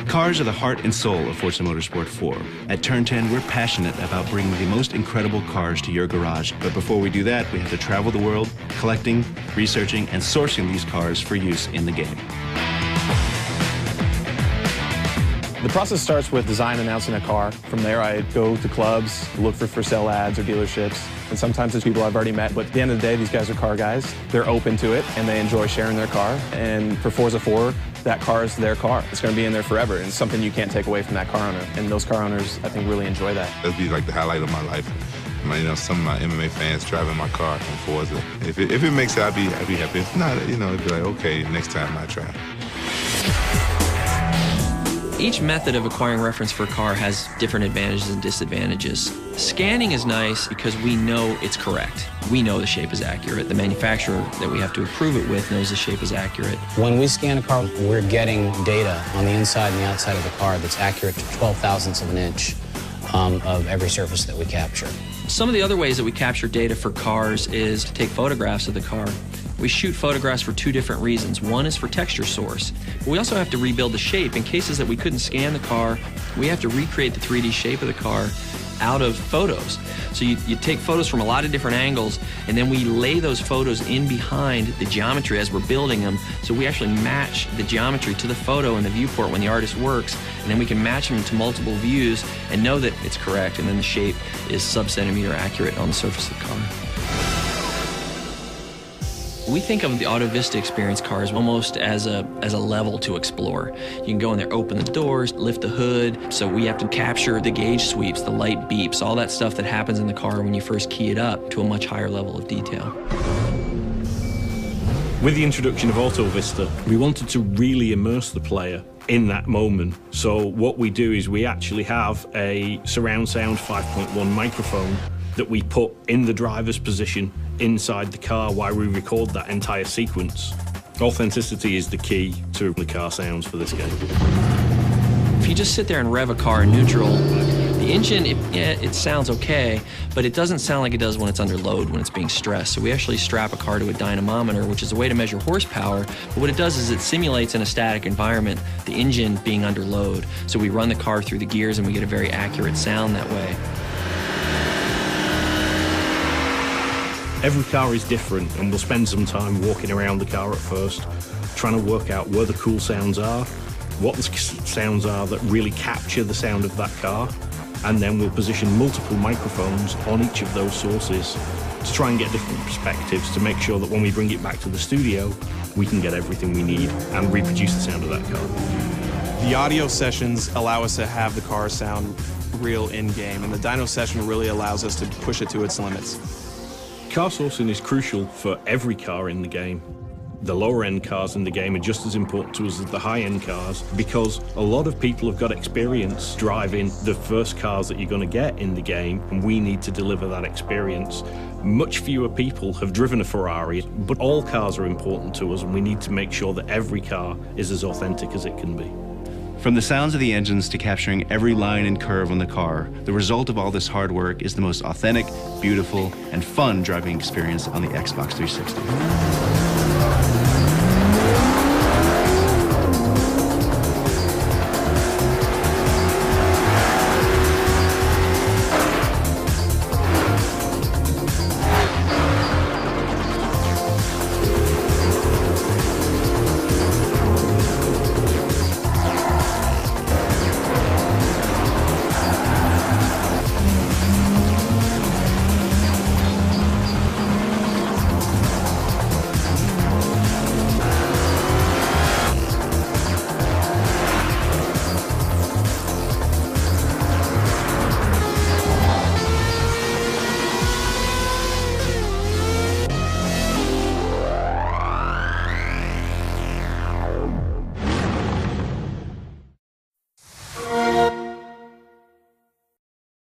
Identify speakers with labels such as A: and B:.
A: Cars are the heart and soul of Forza Motorsport 4. At Turn 10, we're passionate about bringing the most incredible cars to your garage. But before we do that, we have to travel the world, collecting, researching, and sourcing these cars for use in the game.
B: The process starts with design announcing a car. From there, I go to clubs, look for sale ads or dealerships. And sometimes it's people I've already met, but at the end of the day, these guys are car guys. They're open to it, and they enjoy sharing their car. And for Forza 4, that car is their car. It's going to be in there forever, and it's something you can't take away from that car owner. And those car owners, I think, really enjoy that.
C: That'd be like the highlight of my life. You know, some of my MMA fans driving my car from Forza. If it makes it, I'd be happy. If not, you know, it'd be like, okay, next time I try.
D: Each method of acquiring reference for a car has different advantages and disadvantages. Scanning is nice because we know it's correct. We know the shape is accurate. The manufacturer that we have to approve it with knows the shape is accurate.
E: When we scan a car, we're getting data on the inside and the outside of the car that's accurate to 12 thousandths of an inch of every surface that we capture.
D: Some of the other ways that we capture data for cars is to take photographs of the car. We shoot photographs for two different reasons. One is for texture source. But we also have to rebuild the shape. In cases that we couldn't scan the car, we have to recreate the 3D shape of the car out of photos. So you take photos from a lot of different angles, and then we lay those photos in behind the geometry as we're building them. So we actually match the geometry to the photo in the viewport when the artist works, and then we can match them to multiple views and know that it's correct, and then the shape is sub-centimeter accurate on the surface of the car. We think of the AutoVista experience cars almost as a level to explore. You can go in there, open the doors, lift the hood, so we have to capture the gauge sweeps, the light beeps, all that stuff that happens in the car when you first key it up to a much higher level of detail.
F: With the introduction of AutoVista, we wanted to really immerse the player in that moment. So what we do is we actually have a surround sound 5.1 microphone that we put in the driver's position inside the car while we record that entire sequence. Authenticity is the key to the car sounds for this game.
D: If you just sit there and rev a car in neutral, the engine, it sounds okay, but it doesn't sound like it does when it's under load, when it's being stressed. So we actually strap a car to a dynamometer, which is a way to measure horsepower, but what it does is it simulates in a static environment the engine being under load. So we run the car through the gears and we get a very accurate sound that way.
F: Every car is different, and we'll spend some time walking around the car at first, trying to work out where the cool sounds are, what the sounds are that really capture the sound of that car, and then we'll position multiple microphones on each of those sources to try and get different perspectives to make sure that when we bring it back to the studio, we can get everything we need and reproduce the sound of that car.
B: The audio sessions allow us to have the car sound real in-game, and the dyno session really allows us to push it to its limits.
F: Car sourcing is crucial for every car in the game. The lower-end cars in the game are just as important to us as the high-end cars because a lot of people have got experience driving the first cars that you're going to get in the game, and we need to deliver that experience. Much fewer people have driven a Ferrari, but all cars are important to us, and we need to make sure that every car is as authentic as it can be.
A: From the sounds of the engines to capturing every line and curve on the car, the result of all this hard work is the most authentic, beautiful, and fun driving experience on the Xbox 360.